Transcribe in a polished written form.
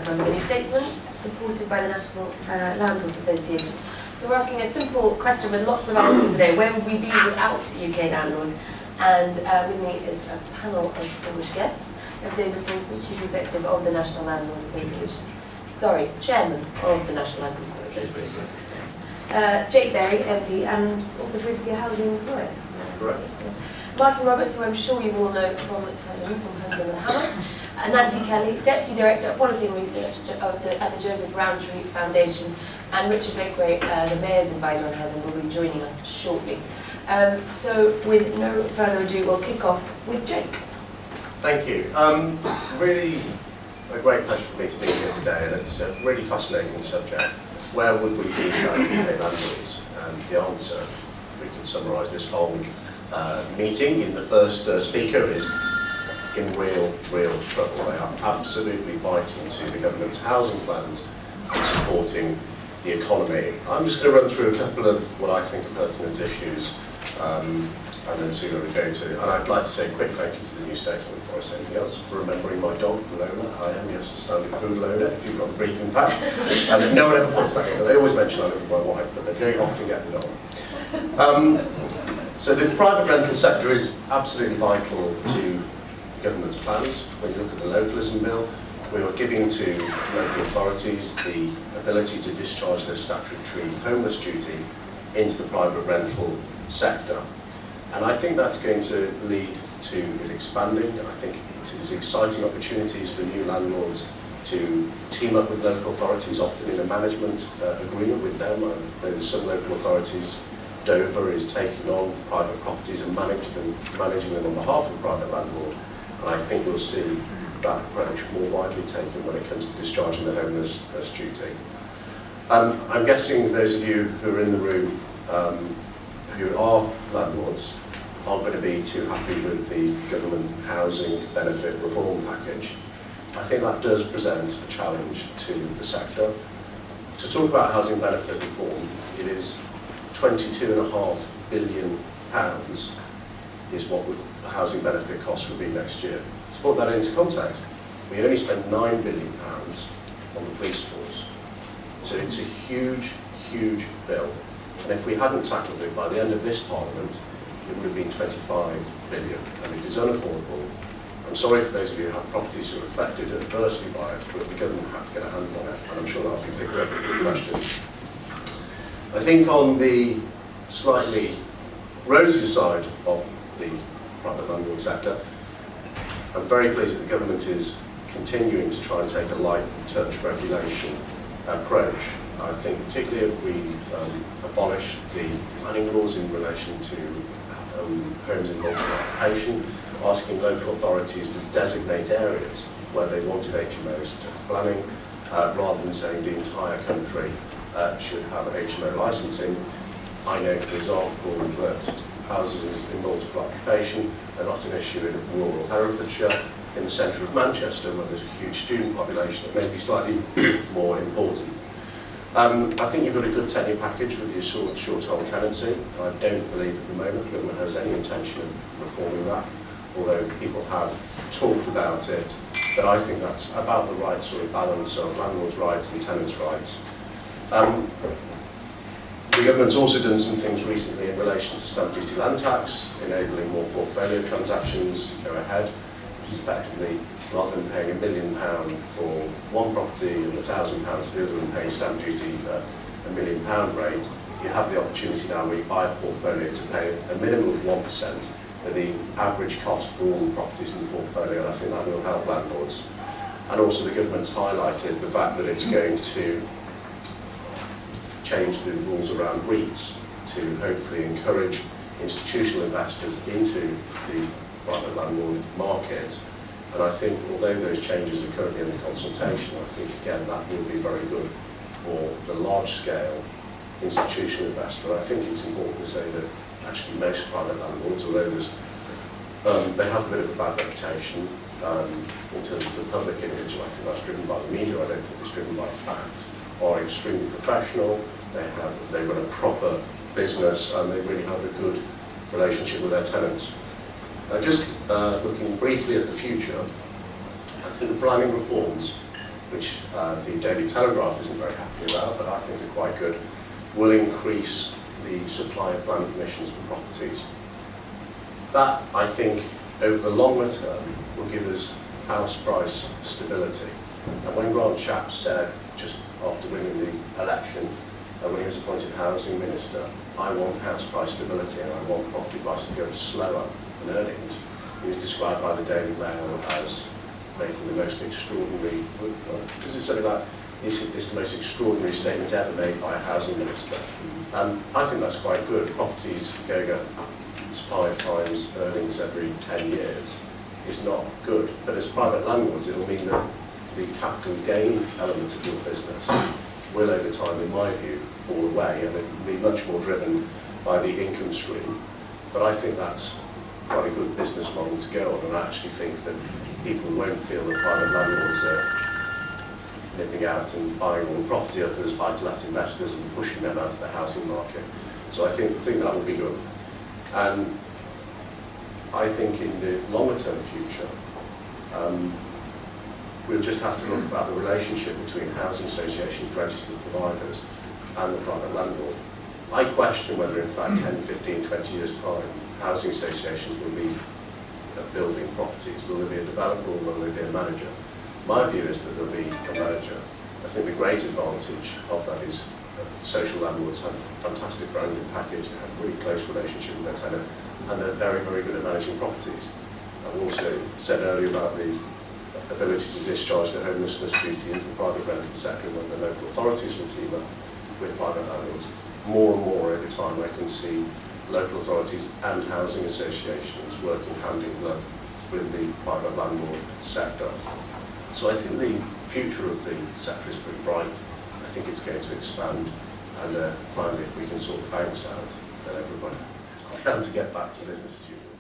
member of the New Statesman, supported by the National Landlords Association. So we're asking a simple question with lots of answers today. Where would we be without UK landlords? And with me is a panel of distinguished guests. We have David Salisbury, Chief Executive of the National Landlords Association. Sorry, Chairman of the National Landlords Association. Jake Berry, MP, and also previously a housing lawyer. Correct. Yes. Martin Roberts, who I'm sure you all know from Homes and the Hammer. Nancy Kelly, Deputy Director of Policy and Research at the Joseph Rowntree Foundation, and Richard Makeway, the Mayor's Advisor on Housing, will be joining us shortly. So with no further ado, we'll kick off with Jake. Thank you. Really a great pleasure for me to be here today, and it's a really fascinating subject. Where would we be without UK landlords? And the answer, if we can summarise this whole meeting in the first speaker, is in real trouble. They are absolutely vital to the government's housing plans and supporting the economy. I'm just going to run through a couple of what I think are pertinent issues and then see where we go to. And I'd like to say a quick thank you to the New Statesman before I say anything else for remembering my dog, Lola. I am, yes, a standing food loader, if you've got the briefing pack. And no one ever puts that in, but they always mention I live with my wife, but they don't often get the dog. So the private rental sector is absolutely vital to the government's plans. When you look at the localism bill, we are giving to local authorities the ability to discharge their statutory homeless duty into the private rental sector. And I think that's going to lead to it expanding. I think there's exciting opportunities for new landlords to team up with local authorities, often in a management agreement with them. There's some local authorities, Dover is taking on private properties and managing them on behalf of the private landlord. And I think we'll see that approach more widely taken when it comes to discharging the homelessness duty. I'm guessing those of you who are in the room who are landlords aren't going to be too happy with the government housing benefit reform package. I think that does present a challenge to the sector. To talk about housing benefit reform, it is £22.5 billion is what the housing benefit cost will be next year. To put that into context, we only spend £9 billion on the police force. So it's a huge bill. And if we hadn't tackled it by the end of this Parliament, it would have been 25 billion, and it is unaffordable. I'm sorry for those of you who have properties who are affected adversely by it, but the government had to get a handle on it, and I'm sure that'll be picked up in questions. I think on the slightly rosier side of the private landlord sector, I'm very pleased that the government is continuing to try and take a light touch regulation approach. I think particularly if we abolish the planning laws in relation to homes involved in occupation, asking local authorities to designate areas where they wanted HMOs to planning, rather than saying the entire country should have HMO licensing. I know, for example, that houses in multiple occupation are not an issue in rural Herefordshire. In the centre of Manchester, where there's a huge student population, it may be slightly more important. I think you've got a good tenure package with your short-term tenancy. I don't believe at the moment the government has any intention of reforming that, although people have talked about it. But I think that's about the right sort of balance of landlords' rights and tenants' rights. The government's also done some things recently in relation to stamp duty land tax, enabling more portfolio transactions to go ahead, which is effectively, rather than paying £1 million for one property and £1,000 for the other and paying stamp duty at £1 million rate, you have the opportunity now where you buy a portfolio to pay a minimum of 1% of the average cost for all the properties in the portfolio, and I think that will help landlords. And also the government's highlighted the fact that it's going to change the rules around REITs to hopefully encourage institutional investors into the private landlord market. And I think, although those changes are currently under consultation, I think again that will be very good for the large-scale institutional investor. I think it's important to say that actually most private landlords, although they have a bit of a bad reputation in terms of the public image, and I think that's driven by the media, I don't think it's driven by fact, are extremely professional, they run a proper business, and they really have a good relationship with their tenants. Just looking briefly at the future, I think the planning reforms which the Daily Telegraph isn't very happy about, but I think are quite good, will increase the supply of planning permissions for properties. That, I think, over the longer term, will give us house price stability. And when Grant Shapps said, just after winning the election, when he was appointed Housing Minister, I want house price stability and I want property prices to go slower than earnings, he was described by the Daily Mail as making the most extraordinary, because it's something like, is this the most extraordinary statement ever made by a housing minister? I think that's quite good. Properties going up 5 times earnings every 10 years is not good, but as private landlords it will mean that the capital gain element of your business will over time, in my view, fall away and it will be much more driven by the income stream. But I think that's quite a good business model to go on, and I actually think that people won't feel that private landlords are nipping out and buying all the property up as buy-to-let investors and pushing them out of the housing market. So I think that will be good. And I think in the longer term future, we'll just have to look about the relationship between housing associations, registered providers and the private landlord. I question whether in fact 10, 15, 20 years time, housing associations will be building properties. Will there be a developer or will there be a manager? My view is that there'll be a manager. I think the great advantage of that is social landlords have a fantastic branding package, they have a really close relationship with their tenant, and they're very, very good at managing properties. I've also said earlier about the ability to discharge the homelessness duty into the private rental sector when the local authorities will team up with private landlords. More and more over time I can see local authorities and housing associations working hand in glove with the private landlord sector. So I think the future of the sector is pretty bright. I think it's going to expand, and finally if we can sort the banks out, then everybody will be able to get back to business as usual.